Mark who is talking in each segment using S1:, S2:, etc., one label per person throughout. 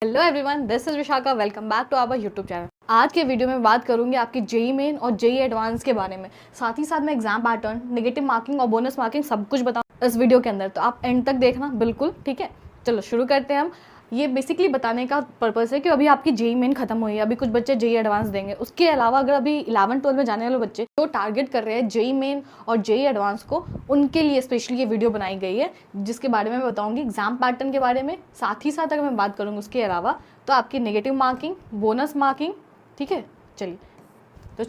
S1: Hello everyone, this is Vishakha. Welcome back to our YouTube channel. आज के video में बात करूंगी आपकी जेई मेन और जेई एडवांस के बारे में। साथ ही साथ मैं एग्जाम पैटर्न, नेगेटिव मार्किंग और बोनस मार्किंग सब कुछ बताऊं इस वीडियो के अंदर, तो आप एंड तक देखना बिल्कुल, ठीक है। चलो शुरू करते हैं हम। ये बेसिकली बताने का पर्पस है कि अभी आपकी जेई मेन खत्म हुई है, अभी कुछ बच्चे जेई एडवांस देंगे। उसके अलावा अगर अभी 11-12 में जाने वाले बच्चे जो टारगेट कर रहे हैं जेई मेन और जेई एडवांस को, उनके लिए स्पेशली ये वीडियो बनाई गई है, जिसके बारे में मैं बताऊंगी एग्जाम पैटर्न के बारे में। साथ ही साथ अगर मैं बात करूँगी उसके अलावा तो आपकी नेगेटिव मार्किंग, बोनस मार्किंग, ठीक है। चलिए तो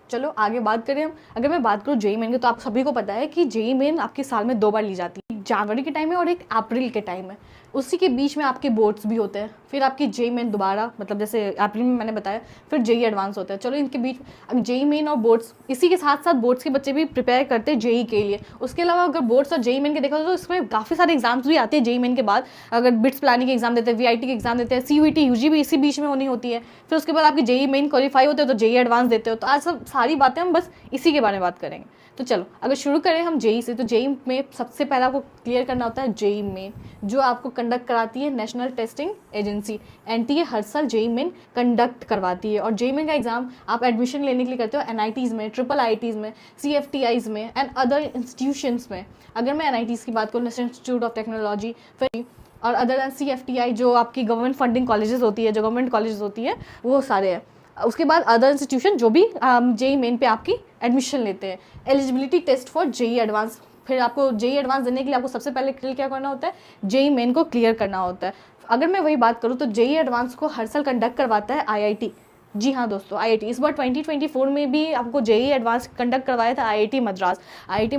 S1: चलो आगे बात करें हम। अगर मैं बात करूँ जेई मेन की, तो आप सभी को पता है कि जेई मेन आपके साल में 2 बार ली जाती है, जनवरी के टाइम में और एक अप्रैल के टाइम में। उसी के बीच में आपके बोर्ड्स भी होते हैं, फिर आपकी जेई मेन दोबारा, मतलब जैसे अप्रैल में मैंने बताया, फिर जेई एडवांस होता है। चलो इनके बीच जेई मेन और बोर्ड्स, इसी के साथ साथ बोर्ड्स के बच्चे भी प्रिपेयर करते हैं जेई के लिए। उसके अलावा अगर बोर्ड्स और जेई मेन के देखा तो इसमें काफ़ी सारे एग्जाम्स भी आते हैं जेई मेन के बाद। अगर बिट्स प्लानिंग के एग्जाम देते हैं, वीआईटी के एग्जाम देते हैं, सीयूईटी यूजी भी इसी बीच में होनी होती है। फिर उसके बाद आपकी जेई मेन क्वालिफाई होते हैं तो जेई एडवांस देते हो। तो आज सब सारी बातें हम बस इसी के बारे में बात करेंगे। तो चलो अगर शुरू करें हम जेई से, तो जेई में सबसे पहले आपको क्लियर करना होता है जेई मेन, जो आपको कंडक्ट कराती है नेशनल टेस्टिंग एजेंसी एनटीए। हर साल जेई मेन कंडक्ट करवाती है। और जेई मेन का एग्जाम आप एडमिशन लेने के लिए करते हो एनआईटीज़ में, ट्रिपल आईटीज़ में, सीएफटीआईज़ में एंड अदर इंस्टीट्यूशंस में। अगर मैं एनआईटीज़ की बात करूँ, नेशनल इंस्टीट्यूट ऑफ टेक्नोलॉजी, फिर और अदर दैन सीएफटीआई जो आपकी गवर्नमेंट फंडिंग कॉलेजेस होती है, जो गवर्नमेंट कॉलेजेस होती है, वो सारे हैं। उसके बाद अदर इंस्टीट्यूशन जो भी जेई मेन पे आपकी एडमिशन लेते हैं। Eligibility test for JEE advance, फिर आपको जेई एडवांस देने के लिए आपको सबसे पहले क्या करना होता है, जेई मेन को क्लियर करना होता है। अगर मैं वही बात करूँ तो जेई एडवांस को हर साल कंडक्ट करवाता है आईआईटी। जी हाँ दोस्तों, आईआईटी। इस बार 2024 में भी आपको जेई एडवांस कंडक्ट करवाया था आईआईटी मद्रास। आईआईटी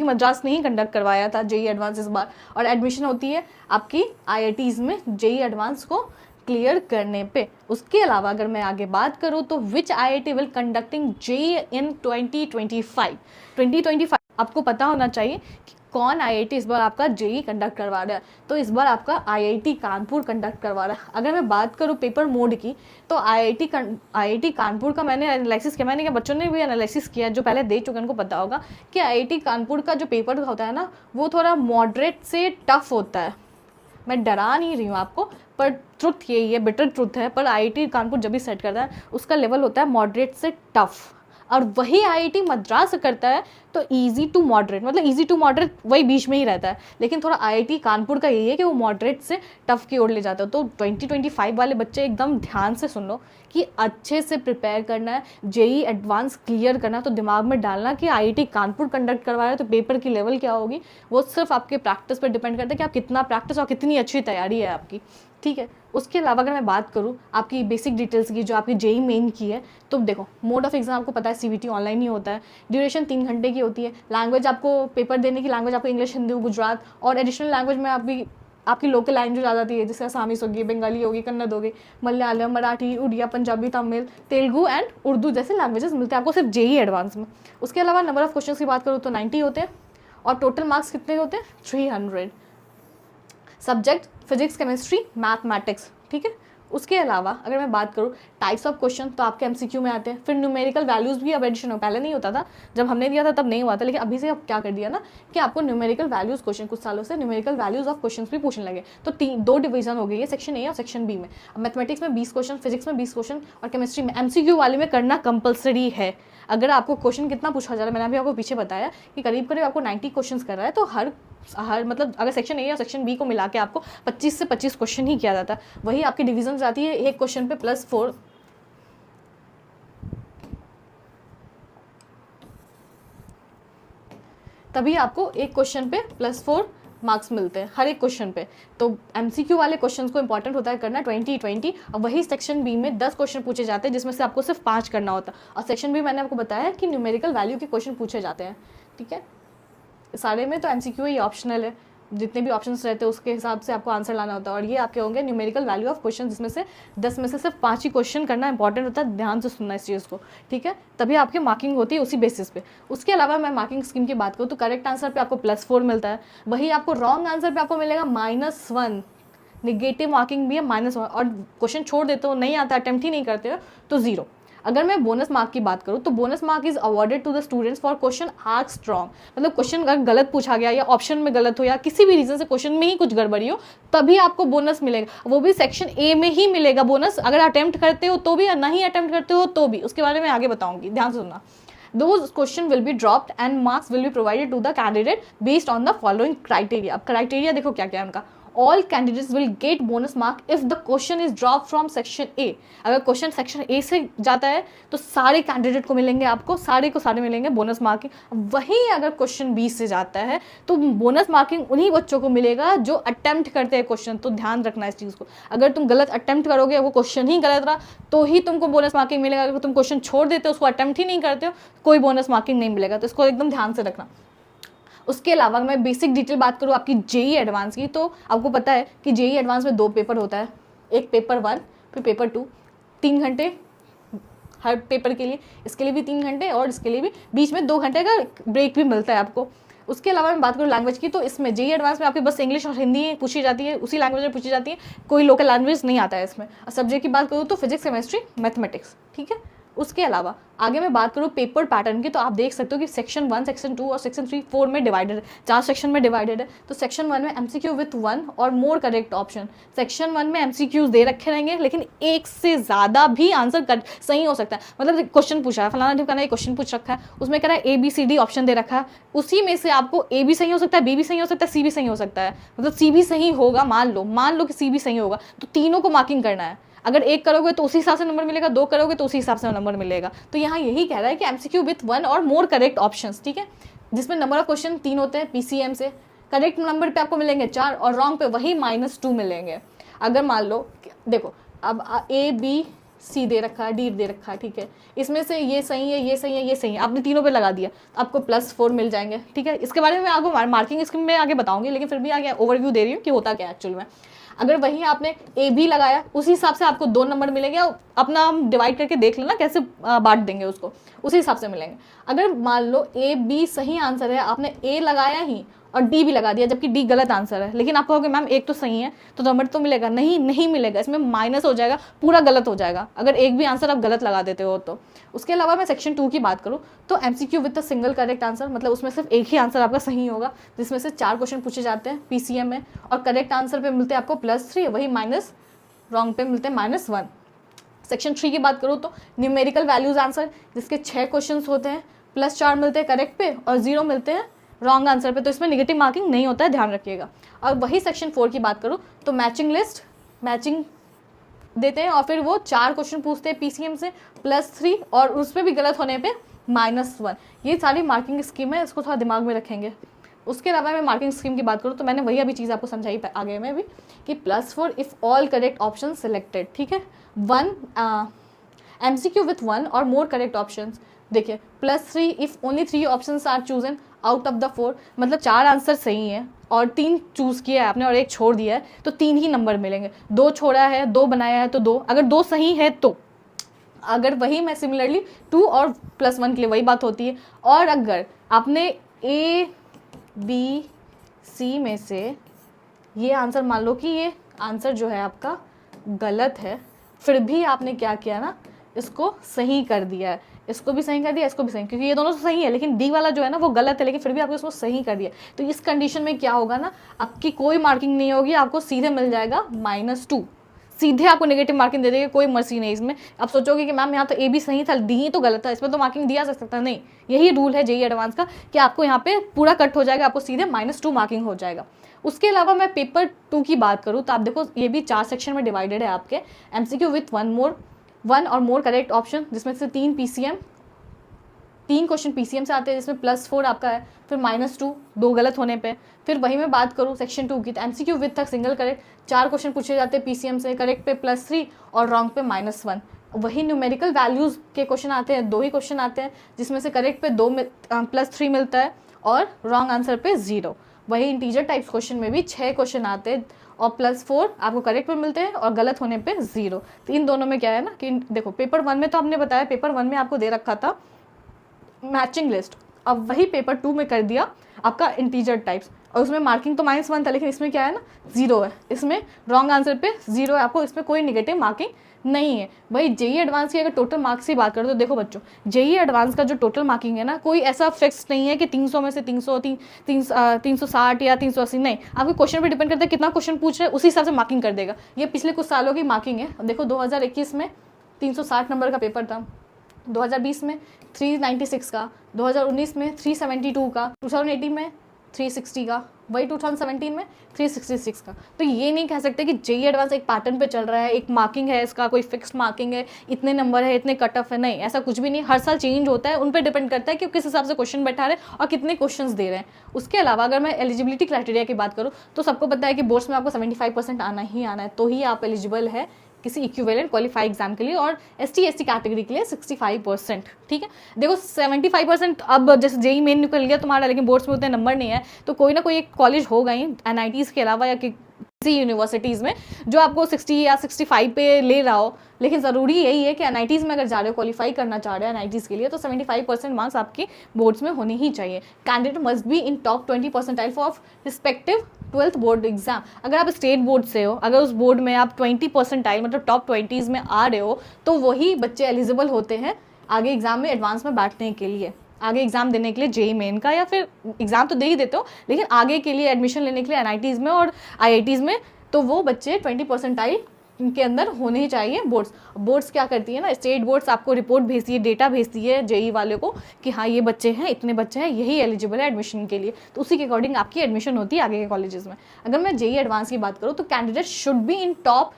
S1: मद्रास ने ही कंडक्ट करवाया था जेई एडवांस इस बार। और एडमिशन होती है आपकी आईआईटीज़ में जेई एडवांस को क्लियर करने पे। उसके अलावा अगर मैं आगे बात करूँ तो which IIT will conducting JEE in 2025 आपको पता होना चाहिए कि कौन आईआईटी इस बार आपका जेई कंडक्ट करवा रहा है। तो इस बार आपका आईआईटी कानपुर कंडक्ट करवा रहा है। अगर मैं बात करूँ पेपर मोड की, तो आईआईटी कानपुर का मैंने एनालिसिस किया, मैंने क्या बच्चों ने भी एनालिसिस किया, जो पहले दे चुके हैं उनको पता होगा कि आईआईटी कानपुर का जो पेपर होता है ना, वो थोड़ा मॉडरेट से टफ होता है। मैं डरा नहीं रही हूँ आपको, पर ट्रुथ यही है, बिटर ट्रुथ है। पर आईआईटी कानपुर जब भी सेट करता है उसका लेवल होता है मॉडरेट से टफ, और वही आईआईटी मद्रास करता है तो इजी टू मॉडरेट, मतलब इजी टू मॉडरेट वही बीच में ही रहता है। लेकिन थोड़ा आईआईटी कानपुर का यही है कि वो मॉडरेट से टफ की ओर ले जाता है। तो 2025 वाले बच्चे एकदम ध्यान से सुन लो कि अच्छे से प्रिपेयर करना है, जेई एडवांस क्लियर करना है। तो दिमाग में डालना कि आईआईटी कानपुर कंडक्ट करवा रहा है तो पेपर की लेवल क्या होगी, वो सिर्फ आपके प्रैक्टिस पर डिपेंड करता है कि आप कितना प्रैक्टिस और कितनी अच्छी तैयारी है आपकी, ठीक है। उसके अलावा अगर मैं बात करूँ आपकी बेसिक डिटेल्स की, जो आपकी जेई मेन की है, तो देखो मोड ऑफ एग्जाम आपको पता है सीवीटी ऑनलाइन ही होता है। ड्यूरेशन 3 घंटे की होती है। लैंग्वेज आपको पेपर देने की लैंग्वेज आपको इंग्लिश, हिंदी, गुजरात, और एडिशनल लैंग्वेज में आपकी लोकल लैंग्वेज आ जाती है, जैसे असामीस होगी, बंगाली होगी, कन्नड़ होगी, मलयालम, मराठी, उड़िया, पंजाबी, तमिल, तेलुगु एंड उर्दू जैसे लैंग्वेजेस मिलते हैं आपको सिर्फ जेई एडवांस में। उसके अलावा नंबर ऑफ क्वेश्चन की बात करूँ तो 90 होते हैं, और टोटल मार्क्स कितने होते हैं, 300। सब्जेक्ट फिजिक्स, केमिस्ट्री, मैथमेटिक्स, ठीक है। उसके अलावा अगर मैं बात करूँ टाइप्स ऑफ क्वेश्चन, तो आपके एमसीक्यू में आते हैं। फिर न्यूमेरिकल वैल्यूज़ भी अब एडिशन हो, पहले नहीं होता था, जब हमने दिया था तब नहीं हुआ था, लेकिन अभी से अब क्या कर दिया ना कि आपको न्यूमेरिकल वैल्यूज़ क्वेश्चन, कुछ सालों से न्यूमेरिकल वैल्यूज़ ऑफ क्वेश्चन भी पूछने लगे। तो 2 डिवीजन हो गई है, सेक्शन ए और सेक्शन बी में। अब मैथमेटिक्स में 20 क्वेश्चन, फिजिक्स में 20 क्वेश्चन, और केमिस्ट्री में एमसीक्यू वाले में करना कंपलसरी है। अगर आपको क्वेश्चन कितना पूछा जा रहा है, मैंने अभी आपको पीछे बताया कि करीब करीब आपको 90 क्वेश्चन कर रहा है। तो हर मतलब अगर सेक्शन ए और सेक्शन बी को मिला के आपको 25 से 25 क्वेश्चन ही किया जाता है। वही आपकी डिवीजन जाती है एक क्वेश्चन पे +4, तभी आपको एक क्वेश्चन पे +4 मार्क्स मिलते हैं हर एक क्वेश्चन पे। तो एमसीक्यू वाले क्वेश्चंस को इंपॉर्टेंट होता है करना 2020। और वही सेक्शन बी में 10 क्वेश्चन पूछे जाते हैं, जिसमें से आपको सिर्फ 5 करना होता है। और सेक्शन बी मैंने आपको बताया कि न्यूमेरिकल वैल्यू के क्वेश्चन पूछे जाते हैं, ठीक है। सारे में तो एमसीक्यू ही ऑप्शनल है, जितने भी ऑप्शंस रहते हैं उसके हिसाब से आपको आंसर लाना होता है। और ये आपके होंगे न्यूमेरिकल वैल्यू ऑफ क्वेश्चन, जिसमें से 10 में से सिर्फ 5 ही क्वेश्चन करना इंपॉर्टेंट होता है। ध्यान से सुनना इस चीज़ को, ठीक है, तभी आपकी मार्किंग होती है उसी बेसिस पे। उसके अलावा मैं मार्किंग स्कीम की बात करूँ तो करेक्ट आंसर पे आपको +4 मिलता है। वही आपको रॉन्ग आंसर पे आपको मिलेगा -1। नेगेटिव मार्किंग भी है -1, और क्वेश्चन छोड़ देते हो, नहीं आता, अटेम्प्ट ही नहीं करते हो, तो 0। अगर मैं बोनस मार्क की बात करूँ तो bonus mark is awarded to the students for question asked wrong, मतलब क्वेश्चन अगर गलत पूछा गया या ऑप्शन में गलत हो या किसी भी रीजन से क्वेश्चन में ही कुछ गड़बड़ी हो तभी आपको बोनस मिलेगा, वो भी सेक्शन ए में ही मिलेगा बोनस, अगर अटेम्प्ट करते हो तो भी या नहीं अटेम्प्ट करते हो तो भी, उसके बारे में आगे बताऊंगी, ध्यान से सुनना। Those question will be dropped and marks will be provided to the candidate based on the following criteria। अब criteria देखो क्या क्या है उनका। All candidates will get bonus mark if the question is dropped from section A। अगर question section A से जाता है तो सारे कैंडिडेट को मिलेंगे, आपको सारे को सारे मिलेंगे बोनस मार्किंग। वहीं अगर क्वेश्चन बी से जाता है तो बोनस मार्किंग उन्हीं बच्चों को मिलेगा जो अटेम्प्ट करते हैं क्वेश्चन। तो ध्यान रखना इस चीज़ को, अगर तुम गलत अटेम्प्ट करोगे, वो क्वेश्चन ही गलत रहा तो ही तुमको बोनस मार्किंग मिलेगा। अगर तुम क्वेश्चन छोड़ देते हो, उसको अटेम्प्ट ही नहीं करते हो, कोई बोनस मार्किंग नहीं मिलेगा। तो इसको एकदम ध्यान से रखना। उसके अलावा मैं बेसिक डिटेल बात करूँ आपकी जेई एडवांस की, तो आपको पता है कि जेई एडवांस में 2 पेपर होता है, एक पेपर 1 फिर पेपर 2, 3 घंटे हर पेपर के लिए, इसके लिए भी 3 घंटे और इसके लिए भी, बीच में 2 घंटे का ब्रेक भी मिलता है आपको। उसके अलावा मैं बात करूँ लैंग्वेज की, तो इसमें जेई एडवांस में आपकी बस इंग्लिश और हिंदी पूछी जाती है, उसी लैंग्वेज में पूछी जाती है, कोई लोकल लैंग्वेज नहीं आता है इसमें। और सब्जेक्ट की बात करूँ तो फिजिक्स, केमिस्ट्री, मैथमेटिक्स, ठीक है। उसके अलावा आगे मैं बात करूँ पेपर पैटर्न की, तो आप देख सकते हो कि सेक्शन 1, सेक्शन 2 और सेक्शन 3, 4 में डिवाइडेड है, 4 सेक्शन में डिवाइडेड है। तो सेक्शन 1 में एमसीक्यू विथ 1 और मोर करेक्ट ऑप्शन। सेक्शन 1 में एमसीक्यूज दे रखे रहेंगे लेकिन एक से ज़्यादा भी आंसर सही हो सकता है। मतलब क्वेश्चन पूछा है, फलाना ठिकाना ये क्वेश्चन पूछ रखा है, उसमें कह रहा है ABCD ऑप्शन दे रखा है, उसी में से आपको A भी सही हो सकता है, B भी सही हो सकता है, C भी सही हो सकता है। मतलब C भी सही होगा, मान लो कि C भी सही होगा, तो तीनों को मार्किंग करना है। अगर 1 करोगे तो उसी हिसाब से नंबर मिलेगा, 2 करोगे तो उसी हिसाब से नंबर मिलेगा। तो यहाँ यही कह रहा है कि एमसीक्यू विथ 1 और मोर करेक्ट ऑप्शंस, ठीक है, जिसमें नंबर ऑफ क्वेश्चन 3 होते हैं PCM से। करेक्ट नंबर पे आपको मिलेंगे 4 और रॉन्ग पे वही -2 मिलेंगे। अगर मान लो देखो अब ABC दे रखा है, D दे रखा है, ठीक है, इसमें से ये सही है, ये सही है, ये सही है, आपने तीनों पे लगा दिया, आपको +4 मिल जाएंगे, ठीक है। इसके बारे में मैं आपको मार्किंग स्कीम में आगे बताऊंगी, लेकिन फिर भी आगे ओवरव्यू दे रही हूँ कि होता क्या एक्चुअल में। अगर वही आपने AB लगाया, उसी हिसाब से आपको 2 नंबर मिलेंगे, अपना हम डिवाइड करके देख लेना कैसे बांट देंगे उसको, उसी हिसाब से मिलेंगे। अगर मान लो AB सही आंसर है, आपने A लगाया ही और D भी लगा दिया जबकि D गलत आंसर है, लेकिन आप कहोगे मैम एक तो सही है तो नंबर तो मिलेगा, नहीं मिलेगा, इसमें माइनस हो जाएगा, पूरा गलत हो जाएगा अगर एक भी आंसर आप गलत लगा देते हो तो। उसके अलावा मैं सेक्शन 2 की बात करूँ तो MCQ with a single correct answer, मतलब उसमें सिर्फ एक ही आंसर आपका सही होगा, जिसमें से 4 क्वेश्चन पूछे जाते हैं PCM में, और करेक्ट आंसर पे मिलते हैं आपको +3, वही माइनस रॉन्ग पे मिलते हैं -1। सेक्शन 3 की बात करूँ तो न्यूमेरिकल वैल्यूज आंसर, जिसके 6 क्वेश्चन होते हैं, +4 मिलते हैं करेक्ट पे और 0 मिलते हैं रॉन्ग आंसर पे, तो इसमें नेगेटिव मार्किंग नहीं होता है, ध्यान रखिएगा। और वही सेक्शन 4 की बात करूँ तो मैचिंग लिस्ट, मैचिंग देते हैं और फिर वो 4 क्वेश्चन पूछते हैं PCM से, +3 और उस पर भी गलत होने पे -1। ये सारी मार्किंग स्कीम है, इसको थोड़ा दिमाग में रखेंगे। उसके अलावा मैं मार्किंग स्कीम की बात करूँ तो मैंने वही अभी चीज़ आपको समझाई आगे में भी कि +4 if all correct option selected, ठीक है। 1 MCQ विथ 1 और मोर करेक्ट ऑप्शन, देखिए +3 if only 3 option are chosen out of the 4, मतलब 4 आंसर सही हैं और 3 चूज़ किया है आपने और 1 छोड़ दिया है तो 3 ही नंबर मिलेंगे। 2 छोड़ा है, 2 बनाया है तो 2, अगर 2 सही है तो। अगर वही मैं सिमिलरली 2 और +1 के लिए वही बात होती है। और अगर आपने ABC में से ये आंसर, मान लो कि ये आंसर जो है आपका गलत है, फिर भी आपने क्या किया ना, इसको सही कर दिया है, इसको भी सही कर दिया, इसको भी सही, क्योंकि ये दोनों तो सही है लेकिन D वाला जो है ना वो गलत है, लेकिन फिर भी आपको इसको सही कर दिया। तो इस कंडीशन में क्या होगा ना, आपकी कोई मार्किंग नहीं होगी, आपको सीधे मिल जाएगा -2, सीधे आपको नेगेटिव मार्किंग दे देगी, कोई मर्सी नहीं इसमें। आप सोचोगे कि मैम यहाँ तो AB सही था, D ही तो गलत था, इसमें तो मार्किंग दिया जा सकता, नहीं, यही रूल है जेईई एडवांस का कि आपको यहाँ पे पूरा कट हो जाएगा, आपको सीधे -2 मार्किंग हो जाएगा। उसके अलावा मैं पेपर 2 की बात करूँ तो आप देखो ये भी 4 सेक्शन में डिवाइडेड है आपके। MCQ विथ 1 और मोर करेक्ट ऑप्शन, जिसमें से 3 क्वेश्चन PCM से आते हैं, जिसमें +4 आपका है, फिर -2 2 गलत होने पे। फिर वही मैं बात करूँ सेक्शन 2 की तो MCQ विथ तक सिंगल करेक्ट, 4 क्वेश्चन पूछे जाते हैं PCM से, करेक्ट पे +3 और रॉन्ग पे -1। वही न्यूमेरिकल वैल्यूज़ के क्वेश्चन आते हैं, 2 ही क्वेश्चन आते हैं, जिसमें से करेक्ट पे +3 मिलता है और रॉन्ग आंसर पे 0। वही इंटीजर टाइप्स क्वेश्चन में भी 6 क्वेश्चन आते हैं और +4 आपको करेक्ट पे मिलते हैं और गलत होने पे 0। तो इन दोनों में क्या है ना कि देखो पेपर 1 में तो हमने बताया, पेपर 1 में आपको दे रखा था मैचिंग लिस्ट, अब वही पेपर 2 में कर दिया आपका इंटीजर टाइप्स, और उसमें मार्किंग तो -1 था, लेकिन इसमें क्या है ना 0 है, इसमें रॉन्ग आंसर पे 0 है आपको, इसमें कोई निगेटिव मार्किंग नहीं है। भाई जेईई एडवांस की अगर टोटल मार्क्स की बात करें तो देखो बच्चों, जेईई एडवांस का जो टोटल मार्किंग है ना, कोई ऐसा फिक्स नहीं है कि 300 में से 360 या 380, नहीं, आपके क्वेश्चन पे डिपेंड करता है कितना क्वेश्चन पूछ रहे हैं, उसी हिसाब से मार्किंग कर देगा। ये पिछले कुछ सालों की मार्किंग है। देखो 2021 में 360 नंबर का पेपर था, 2020 में 396 का, 2019 में 372 का, 2018 में 360 का, वही 2017 में 366 का। तो ये नहीं कह सकते कि जेईई एडवांस एक पैटर्न पे चल रहा है, एक मार्किंग है, इसका कोई फिक्स्ड मार्किंग है, इतने नंबर है, इतने कट ऑफ है, नहीं, ऐसा कुछ भी नहीं। हर साल चेंज होता है, उन पर डिपेंड करता है कि किस हिसाब से क्वेश्चन बैठा रहे हैं और कितने क्वेश्चन दे रहे हैं। उसके अलावा अगर मैं एलिजिबिलिटी क्राइटेरिया की बात करूँ तो सबको पता है कि बोर्ड्स में आपको 75% आना ही आना है, तो ही आप एलिजिबल है किसी इक्विवेलेंट क्वालिफाई एग्जाम के लिए, और ST SC कैटेगरी के लिए 65%। ठीक है, देखो 75%, अब जैसे जेईई मेन निकल गया तुम्हारा, लेकिन बोर्ड्स में उतने नंबर नहीं है, तो कोई ना कोई एक कॉलेज होगा ही NITs के अलावा या किसी यूनिवर्सिटीज़ में जो आपको 60 या 65 पे ले रहा हो। लेकिन ज़रूरी यही है कि NITs में अगर जा रहे हो, क्वालिफाई करना चाह रहे हो NITs के लिए, तो 75% मार्क्स आपके बोर्ड्स में होने ही चाहिए। Candidate must be in top 20 percentile for respective 12th board exam. अगर आप स्टेट बोर्ड से हो, अगर उस बोर्ड में आप 20 परसेंटाइल मतलब टॉप 20s में आ रहे हो, तो वही बच्चे एलिजिबल होते हैं आगे एग्जाम में एडवांस में बैठने के लिए, आगे एग्जाम देने के लिए जेईई मेन का, या फिर एग्जाम तो दे ही देते हो लेकिन आगे के लिए एडमिशन लेने के लिए NITs में और IITs में, तो वो बच्चे 20 परसेंटाइल के अंदर होने ही चाहिए। बोर्ड्स क्या करती है ना, स्टेट बोर्ड्स आपको रिपोर्ट भेजती है, डेटा भेजती है जेईई वाले को कि हाँ ये बच्चे हैं, इतने बच्चे हैं, यही एलिजिबल है एडमिशन के लिए, तो उसी के अकॉर्डिंग आपकी एडमिशन होती है आगे के कॉलेजेस में। अगर मैं जेईई एडवांस की बात करूँ तो candidate should be in top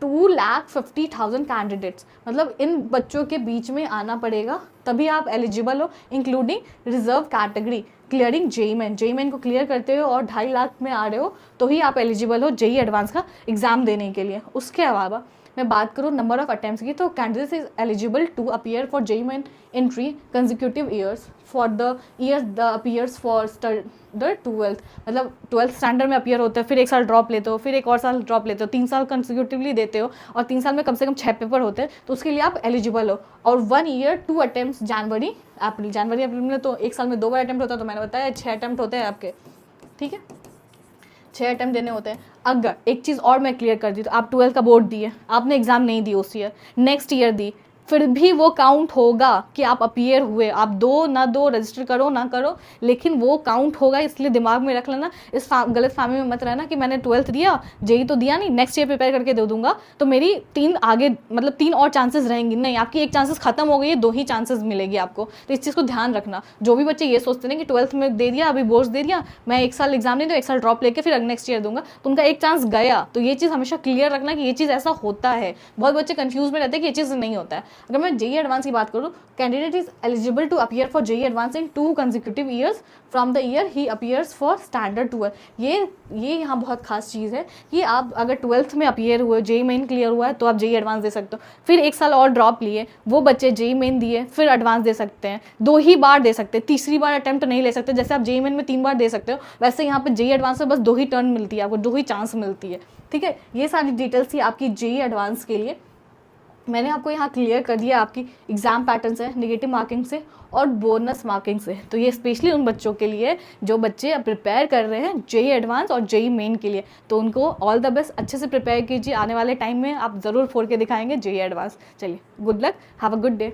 S1: 2,50,000 candidates, मतलब इन बच्चों के बीच में आना पड़ेगा, तभी आप एलिजिबल हो, including reserve category clearing JEE main को क्लियर करते हो और 2.5 लाख में आ रहे हो, तो ही आप एलिजिबल हो जेईई एडवांस का एग्जाम देने के लिए। उसके अलावा मैं बात करूँ नंबर ऑफ अटेम्प्ट्स की, तो candidate is eligible to appear for JEE main entry consecutive years for the years the appears for the 12th, मतलब 12th स्टैंडर्ड में अपीयर होते हो, फिर एक साल ड्रॉप लेते हो, फिर एक और साल ड्रॉप लेते हो, 3 साल कंसेक्यूटिवली देते हो, और 3 साल में कम से कम 6 पेपर होते हैं, तो उसके लिए आप एलिजिबल हो। और 1 ईयर 2 अटेम्प्ट्स जनवरी अप्रैल में, तो एक साल में 2 बार अटेम्प्ट होता है, तो मैंने बताया 6 अटेम्प्ट होते हैं आपके। ठीक है, 6 अटेम्प्ट देने होते हैं। अगर एक चीज़ और मैं क्लियर कर दी, तो आप 12th का बोर्ड दिए, आपने एग्जाम नहीं दी उस ईयर, नेक्स्ट ईयर दी, फिर भी वो काउंट होगा कि आप अपीयर हुए, आप दो ना दो, रजिस्टर करो ना करो, लेकिन वो काउंट होगा। इसलिए दिमाग में रख लेना, इस गलत फहमी में मत रहना कि मैंने 12th दिया, जेईई तो दिया नहीं, नेक्स्ट ईयर प्रिपेयर करके दे दूंगा तो मेरी 3 आगे मतलब 3 और चांसेस रहेंगी। नहीं, आपकी एक चांसेस खत्म हो गई है, 2 ही चांसेस मिलेगी आपको। तो इस चीज़ को ध्यान रखना। जो भी बच्चे ये सोचते हैं कि 12th में दे दिया, अभी बोर्ड्स दे दिया, मैं एक साल एग्जाम नहीं दूँ, एक साल ड्रॉप लेके फिर नेक्स्ट ईयर दूंगा, तो उनका एक चांस गया। तो ये चीज़ हमेशा क्लियर रखना कि ये चीज़ ऐसा होता है। बहुत बच्चे कंफ्यूज में रहते हैं कि ये चीज़ नहीं होता है। अगर मैं जेईई एडवांस की बात करूं, candidate is eligible to appear for JEE advance in 2 consecutive years from the year he appears for standard 12। ये यहाँ बहुत खास चीज़ है कि आप अगर 12th में अपीयर हुए, जेईई मेन क्लियर हुआ है, तो आप जेईई एडवांस दे सकते हो। फिर एक साल और ड्रॉप लिए, वो बच्चे जेईई मेन दिए फिर एडवांस दे सकते हैं, 2 ही बार दे सकते हैं, तीसरी बार अटेम्प्ट नहीं ले सकते। जैसे आप जेईई मेन में 3 बार दे सकते हो, वैसे यहाँ पे जेईई एडवांस में बस 2 ही टर्न मिलती है आपको, 2 ही चांस मिलती है। ठीक है, ये सारी डिटेल्स थी आपकी जेईई एडवांस के लिए। मैंने आपको यहाँ क्लियर कर दिया आपकी एग्जाम पैटर्न से, नेगेटिव मार्किंग से और बोनस मार्किंग से। तो ये स्पेशली उन बच्चों के लिए जो बच्चे प्रिपेयर कर रहे हैं जेईई एडवांस और जेईई मेन के लिए, तो उनको ऑल द बेस्ट, अच्छे से प्रिपेयर कीजिए। आने वाले टाइम में आप ज़रूर फोड़ के दिखाएंगे जेईई एडवांस। चलिए, good luck, have a good day.